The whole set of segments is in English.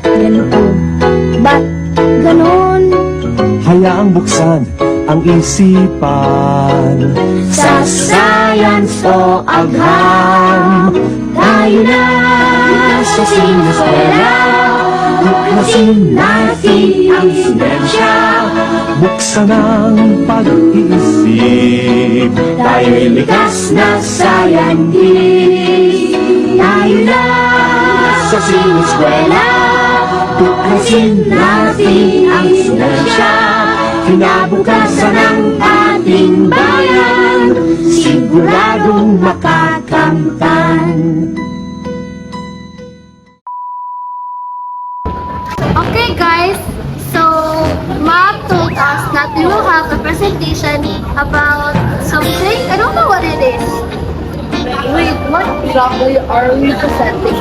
ganito? Ba't ganon? Hayaang buksan ang isipan. Sa science o agham, tayo na sa sineskwela. Buklasin natin ang siyensya. Buksan ang pag-iisip. Tayo'y likas na scientist. Tayo na sa sineskwela. Buklasin natin ang siyensya. Kinabukasan ng ating bayan, siguradong makakamtan. Okay guys, so Mom told us that we will have a presentation about something. I don't know what it is. Wait, what exactly are we presenting?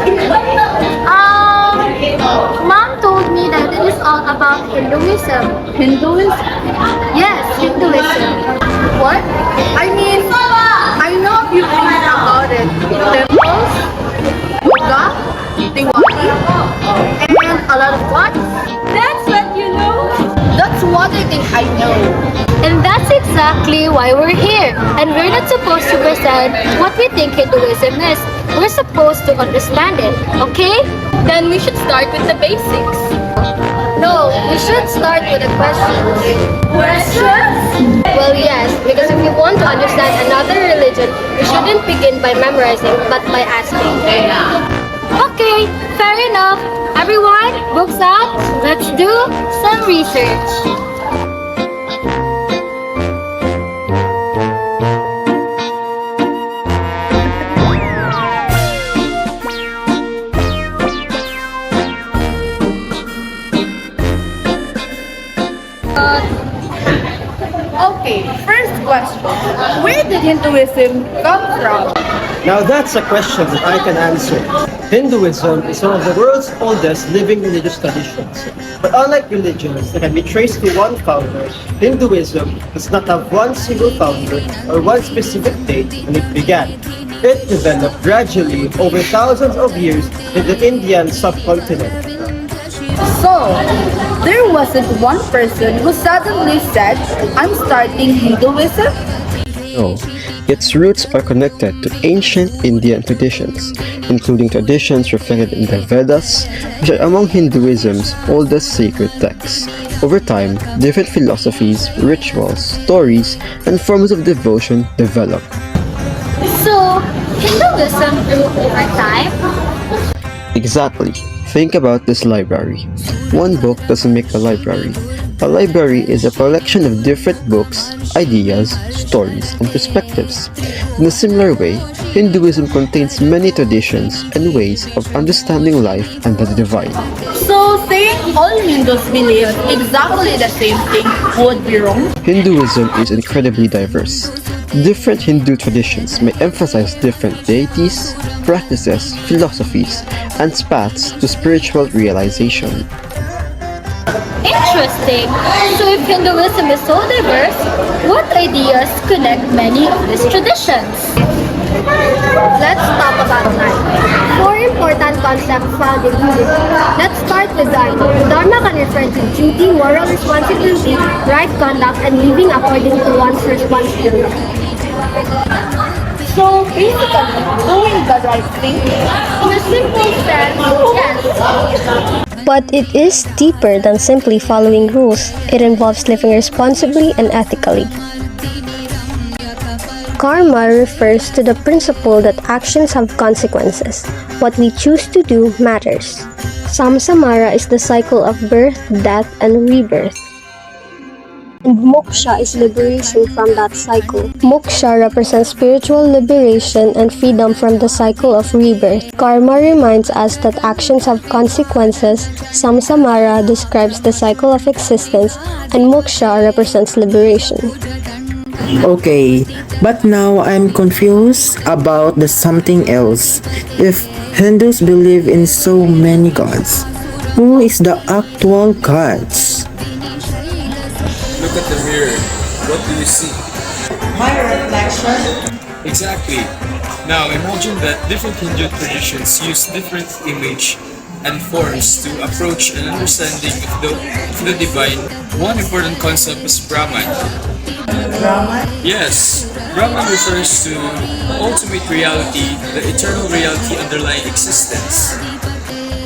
Mom told me that it is all about Hinduism. Hinduism? Yes, Hinduism. What? I mean, I know a few things about it. Temples, Buddha, Diwali, and a lot of what? That's what you know. That's what I think I know. And that's exactly why we're here. And we're not supposed to present what we think Hinduism is. We're supposed to understand it, okay? Then we should start with the basics. No, we should start with a question. Questions? Well, yes, because if you want to understand another religion, you shouldn't begin by memorizing, but by asking. Okay, fair enough. Everyone, books out. Let's do some research. Okay, first question. Where did Hinduism come from? Now that's a question that I can answer. Hinduism is one of the world's oldest living religious traditions. But unlike religions that can be traced to one founder, Hinduism does not have one single founder or one specific date when it began. It developed gradually over thousands of years in the Indian subcontinent. So, there wasn't one person who suddenly said, I'm starting Hinduism? No, its roots are connected to ancient Indian traditions, including traditions reflected in the Vedas, which are among Hinduism's oldest sacred texts. Over time, different philosophies, rituals, stories, and forms of devotion developed. So, Hinduism grew over time? Exactly. Think about this library. One book doesn't make a library. A library is a collection of different books, ideas, stories, and perspectives. In a similar way, Hinduism contains many traditions and ways of understanding life and the divine. So, saying all Hindus believe exactly the same thing would be wrong? Hinduism is incredibly diverse. Different Hindu traditions may emphasize different deities, practices, philosophies, and paths to spiritual realization. Interesting. So if Hinduism is so diverse, what ideas connect many of these traditions? Let's talk about life. 4 important concepts found in Hinduism. Let's start with Dharma. Dharma can refer to duty, moral responsibility, right conduct, and living according to one's responsibility. So, basically, doing the right thing? In a simple sense, yes. But it is deeper than simply following rules. It involves living responsibly and ethically. Karma refers to the principle that actions have consequences. What we choose to do matters. Samsamara is the cycle of birth, death, and rebirth. And moksha is liberation from that cycle. Moksha represents spiritual liberation and freedom from the cycle of rebirth. Karma reminds us that actions have consequences. Samsamara describes the cycle of existence, and moksha represents liberation. Okay, but now I'm confused about the something else. If Hindus believe in so many gods, who is the actual gods? Look at the mirror. What do you see? My reflection? Exactly. Now imagine that different Hindu traditions use different image and forms to approach an understanding of the divine. One important concept is Brahman. Yes, Brahman refers to ultimate reality, the eternal reality underlying existence.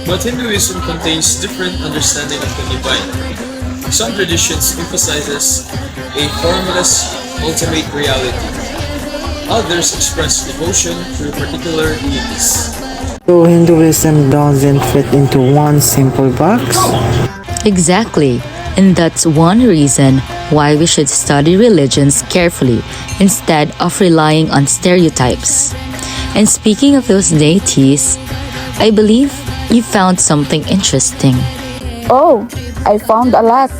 But Hinduism contains different understanding of the divine. Some traditions emphasizes a formless ultimate reality. Others express devotion to particular deities. So Hinduism doesn't fit into one simple box? Exactly. And that's one reason why we should study religions carefully instead of relying on stereotypes. And speaking of those deities, I believe you found something interesting. Oh, I found a lot.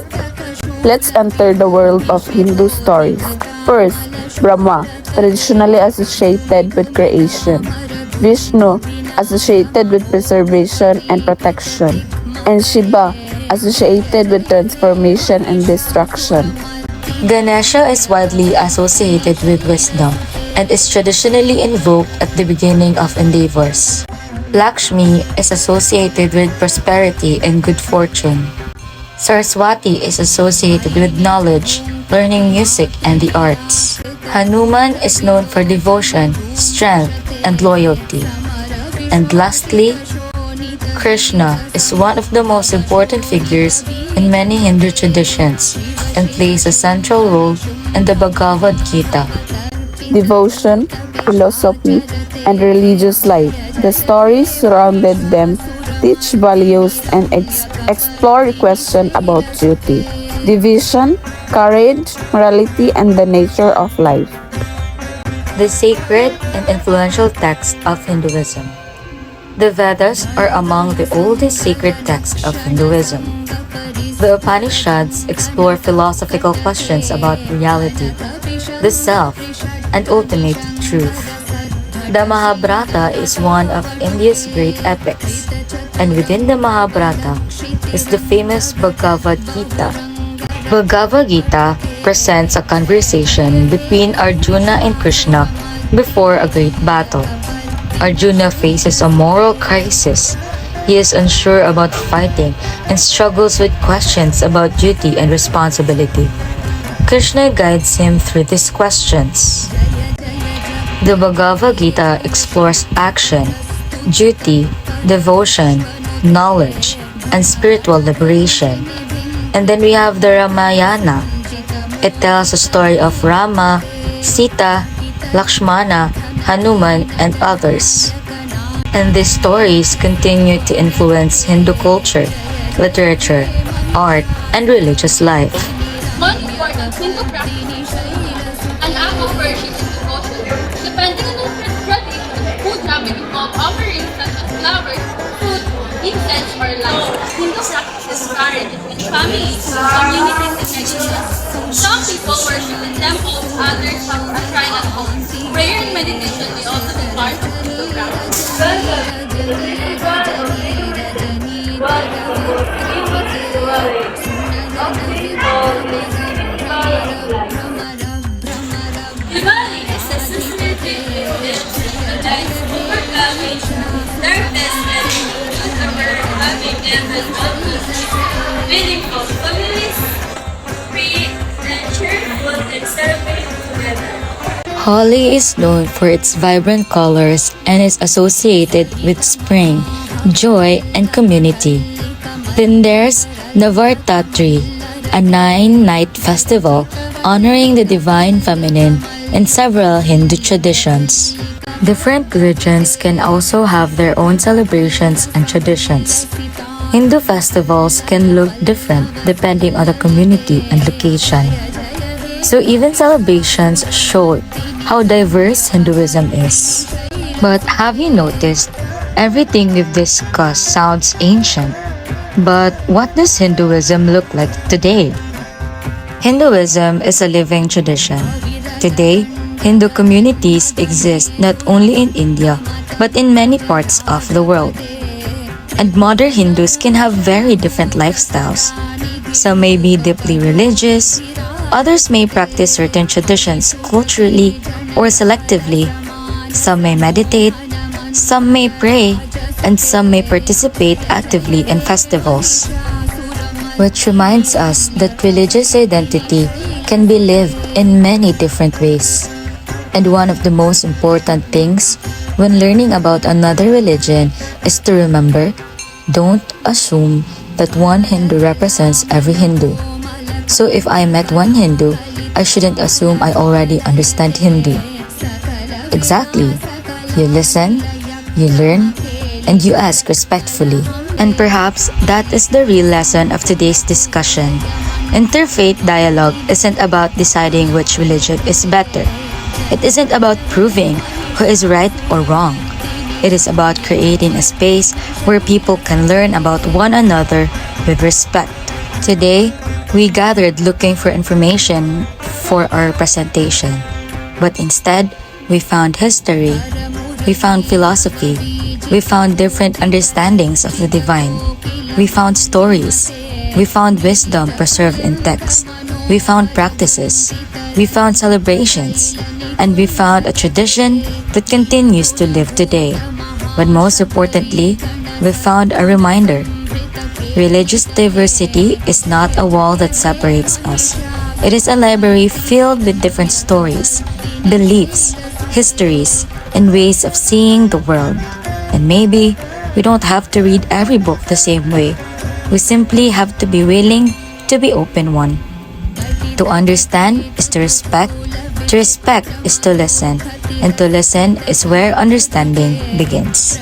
Let's enter the world of Hindu stories. First, Brahma, traditionally associated with creation. Vishnu, associated with preservation and protection. And Shiva, associated with transformation and destruction. Ganesha is widely associated with wisdom and is traditionally invoked at the beginning of endeavors. Lakshmi is associated with prosperity and good fortune. Saraswati is associated with knowledge, learning music, and the arts. Hanuman is known for devotion, strength, and loyalty. And lastly, Krishna is one of the most important figures in many Hindu traditions and plays a central role in the Bhagavad Gita. Devotion, philosophy, and religious life. The stories surrounded them teach values and explore questions about duty, division, courage, morality, and the nature of life. The sacred and influential texts of Hinduism. The Vedas are among the oldest sacred texts of Hinduism. The Upanishads explore philosophical questions about reality, the self, and ultimate truth. The Mahabharata is one of India's great epics, and within the Mahabharata is the famous Bhagavad Gita. Bhagavad Gita presents a conversation between Arjuna and Krishna before a great battle. Arjuna faces a moral crisis. He is unsure about fighting and struggles with questions about duty and responsibility. Krishna guides him through these questions. The Bhagavad Gita explores action, duty, devotion, knowledge, and spiritual liberation. And then we have the Ramayana. It tells a story of Rama, Sita, Lakshmana, Hanuman, and others. And these stories continue to influence Hindu culture, literature, art, and religious life. One important Hindu practice is an act of worship and devotion. Depending on the tradition, food habit involve offerings such as flowers, fruit, incense, or light. Hindu practices vary between families, communities, and religions. Some people worship in temples, others have a shrine at home. Prayer and meditation may also be part of Hindu practice. Diwali is a seasonal day in which symbolize overcoming darkness and overcoming evil outcomes. Meaningful families, free, and cheerful and celebrate together. Holi is known for its vibrant colors and is associated with spring, joy, and community. Then there's Navaratri, a 9-night festival honoring the divine feminine in several Hindu traditions. Different religions can also have their own celebrations and traditions. Hindu festivals can look different depending on the community and location. So even celebrations show how diverse Hinduism is. But have you noticed, everything we've discussed sounds ancient. But what does Hinduism look like today? Hinduism is a living tradition. Today, Hindu communities exist not only in India, but in many parts of the world. And modern Hindus can have very different lifestyles. Some may be deeply religious, others may practice certain traditions culturally or selectively. Some may meditate, some may pray, and some may participate actively in festivals. Which reminds us that religious identity can be lived in many different ways. And one of the most important things when learning about another religion is to remember, don't assume that one Hindu represents every Hindu. So if I met one Hindu, I shouldn't assume I already understand Hindu. Exactly. You listen, you learn, and you ask respectfully. And perhaps that is the real lesson of today's discussion. Interfaith dialogue isn't about deciding which religion is better. It isn't about proving who is right or wrong. It is about creating a space where people can learn about one another with respect. Today, we gathered looking for information for our presentation, but instead, we found history, we found philosophy, we found different understandings of the divine, we found stories, we found wisdom preserved in text, we found practices, we found celebrations, and we found a tradition that continues to live today. But most importantly, we found a reminder. Religious diversity is not a wall that separates us. It is a library filled with different stories, beliefs, histories, and ways of seeing the world. And maybe we don't have to read every book the same way. We simply have to be willing to be open one. To understand is to respect is to listen, and to listen is where understanding begins.